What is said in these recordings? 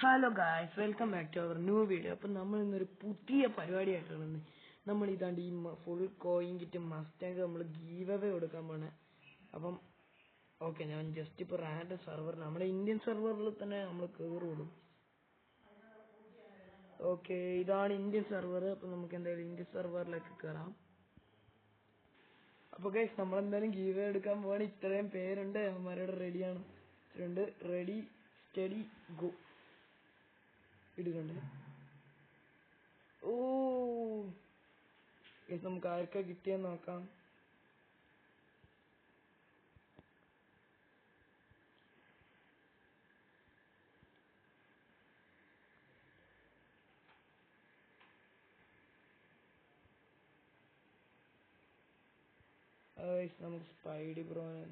Hello guys, welcome back to our new video. അപ്പം നമ്മൾ ഇന്നൊരു പുതിയ പരിപാടിയായിട്ടാണ് നമ്മൾ ഇതാണ്ട് ഈ ഫുൾ കോയിൻ കിറ്റ് മസ്റ്റാങ്ക് നമ്മൾ ഗീവ് അവേ കൊടുക്കാൻ പോണേ. അപ്പം ഓക്കെ, ഞാൻ ജസ്റ്റ് ഇപ്പോൾ റാൻഡം സെർവർ, നമ്മുടെ ഇന്ത്യൻ സെർവറിൽ തന്നെ നമ്മൾ കയറുള്ളൂ. ഓക്കെ, ഇതാണ് ഇന്ത്യൻ സെർവർ. അപ്പം നമുക്ക് എന്തായാലും ഇന്ത്യൻ സെർവറിലേക്ക് കയറാം. അപ്പോൾ ഗൈസ്, നമ്മളെന്തായാലും ഗീവ് അവേ എടുക്കാൻ പോവാണ്. ഇത്രയും പേരുണ്ട്, അവന്മാരോട് റെഡിയാണ്. റെഡി സ്റ്റഡി ഗോ ഇടുന്നുണ്ട്. ഓ ഗൈസ്, നമുക്ക് ആർക്കാ കിട്ടിയെന്ന് നോക്കാം. നമുക്ക് സ്പൈഡി ബ്രോനെ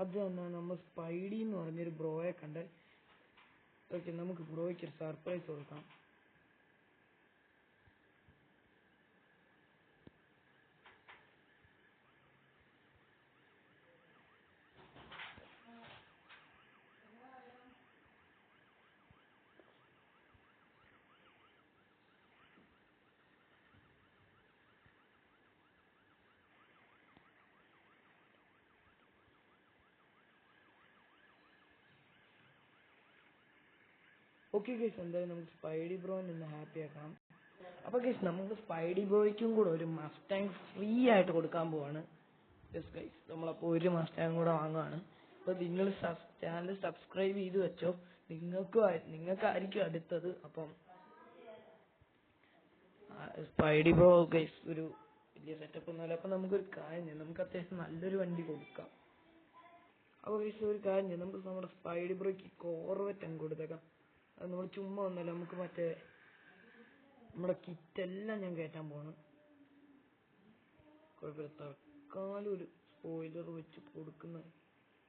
അത് തന്നെ, നമ്മൾ സ്പൈഡി എന്ന് പറഞ്ഞൊരു ബ്രോയെ കണ്ട്. ഓക്കെ, നമുക്ക് ബ്രോയ്ക്ക് ഒരു സർപ്രൈസ് കൊടുക്കാം. ഓക്കെ ഗൈസ്, എന്തായാലും നമുക്ക് സ്പൈഡി ബ്രോനെ ഒന്ന് ഹാപ്പി ആക്കാം. അപ്പൊ ഗൈസ്, നമുക്ക് സ്പൈഡി ബ്രോയ്ക്കും കൂടെ ഒരു മസ്റ്റാങ് ഫ്രീ ആയിട്ട് കൊടുക്കാൻ പോവാണ്. യെസ് ഗൈസ്, നമ്മളപ്പോൾ ഒരു മസ്റ്റാങ് കൂടെ വാങ്ങുകയാണ്. അപ്പോൾ നിങ്ങൾ ചാനൽ സബ്സ്ക്രൈബ് ചെയ്ത് വെച്ചോ, നിങ്ങൾക്കായിരിക്കും അടുത്തത്. അപ്പം സ്പൈഡി ബ്രോ ഗൈസ് ഒരു വലിയ സെറ്റപ്പ് ഒന്നുമല്ല. അപ്പം നമുക്കൊരു കാര്യം, നമുക്ക് അത്യാവശ്യം നല്ലൊരു വണ്ടി കൊടുക്കാം. അപ്പോൾ ഗൈസ്, ഒരു കാര്യം, നമുക്ക് നമ്മുടെ സ്പൈഡി ബ്രോയ്ക്ക് കോർവെറ്റ് അങ്ങ് കൊടുത്തേക്കാം. അത് നമ്മൾ ചുമ്മാ ഒന്നല്ല, നമുക്ക് മറ്റേ നമ്മുടെ കിറ്റെല്ലാം ഞാൻ കയറ്റാൻ പോണ്. കുഴപ്പമില്ല, തൽക്കാലം ഒരു സ്പോയിലർ വെച്ച് കൊടുക്കുന്ന.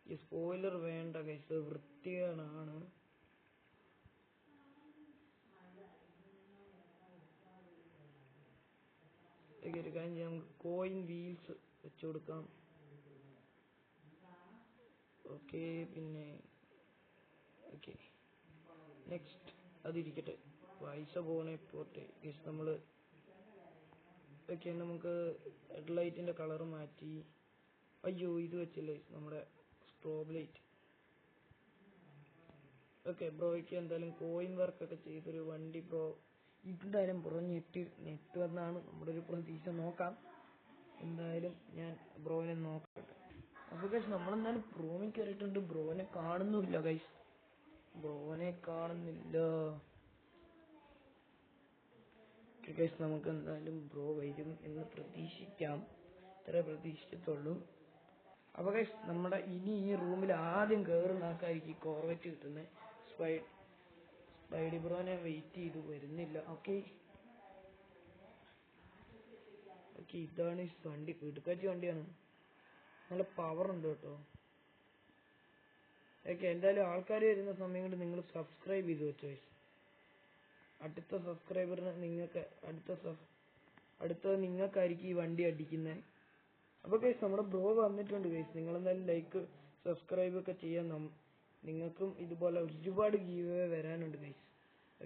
ഈ സ്പോയിലർ വേണ്ട ഗൈസ്, വൃത്തികേടാണ്. ഒരു കാര്യം ചെയ്യാം, നമുക്ക് കോയിൻ വീൽസ് വെച്ച് കൊടുക്കാം. ഓക്കെ, പിന്നെ ഓക്കെ നെക്സ്റ്റ് അതിരിക്കട്ടെ, പൈസ പോണേ പോട്ടെ ഗൈസ്. നമ്മൾ ഓക്കെ, നമുക്ക് ഹെഡ്ലൈറ്റിന്റെ കളർ മാറ്റി. അയ്യോ, ഇത് വെച്ചില്ലേ നമ്മുടെ സ്ട്രോബ് ലൈറ്റ്. ഓക്കെ, ബ്രോയ്ക്ക് എന്തായാലും കോയിൻ വർക്കൊക്കെ ചെയ്തൊരു വണ്ടി ബ്രോ എന്തായാലും ബ്രോ ഞെട്ടുമെന്നാണ് നമ്മുടെ ഒരു പ്രതീക്ഷ. നോക്കാം, എന്തായാലും ഞാൻ ബ്രോനെ നോക്കട്ടെ. അപ്പൊ ഗൈസ്, നമ്മളെന്തായാലും റൂമിൽ കയറിയിട്ടുണ്ട്. ബ്രോനെ കാണുന്നില്ല ഗൈസ്, ബ്രോനെ കാണുന്നില്ല. ഗൈസ്, നമുക്ക് എന്തായാലും ബ്രോ വരും എന്ന് പ്രതീക്ഷിക്കാം. ഇത്ര പ്രതീക്ഷിച്ചിട്ടുള്ളൂ. അപ്പൊ ഗൈസ്, നമ്മുടെ ഇനി ഈ റൂമിൽ ആദ്യം കയറുന്ന ആൾക്കാർക്ക് കോർവെറ്റ് കിട്ടുന്നത്. സ്പൈഡി ബ്രോനെ വെയിറ്റ് ചെയ്തു, വരുന്നില്ല. ഓക്കെ, ഇതാണ് ഈ വണ്ടി, കിടുക്കാച്ചി വണ്ടിയാണ്, നല്ല പവർ ഉണ്ട് കേട്ടോ. ഓക്കെ, എന്തായാലും ആൾക്കാർ വരുന്ന സമയം കൊണ്ട് നിങ്ങൾ സബ്സ്ക്രൈബ് ചെയ്ത് വെച്ചോ ഗൈസ്. അടുത്ത സബ്സ്ക്രൈബറിന് അടുത്തത് നിങ്ങൾക്കായിരിക്കും ഈ വണ്ടി അടിക്കുന്നത്. അപ്പൊ ഗൈസ്, നമ്മുടെ ബ്രോ വന്നിട്ടുണ്ട് ഗൈസ്. നിങ്ങളെന്തായാലും ലൈക്ക് സബ്സ്ക്രൈബ് ഒക്കെ ചെയ്യാൻ. നിങ്ങൾക്കും ഇതുപോലെ ഒരുപാട് ഗീവ് അവേ വരാനുണ്ട് ഗൈസ്.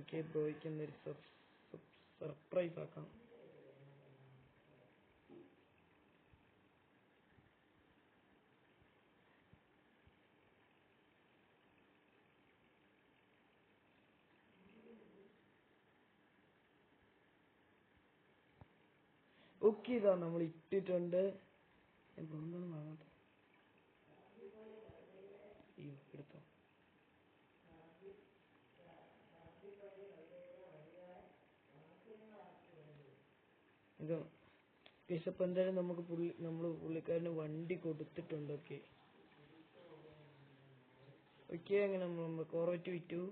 ഓക്കെ, ബ്രോയ്ക്ക് എന്നൊരു സർപ്രൈസ് ആക്കാം. ഓക്കെ, ഇതാ നമ്മൾ ഇട്ടിട്ടുണ്ട്. എന്താണ് വാങ്ങാത്ത എടുത്തോ. ഇത് ഗൈസ്, അപ്പം എന്തായാലും നമ്മൾ പുള്ളിക്കാരന് വണ്ടി കൊടുത്തിട്ടുണ്ട്. ഓക്കെ, അങ്ങനെ നമ്മൾ കോർവെറ്റ് വിറ്റു.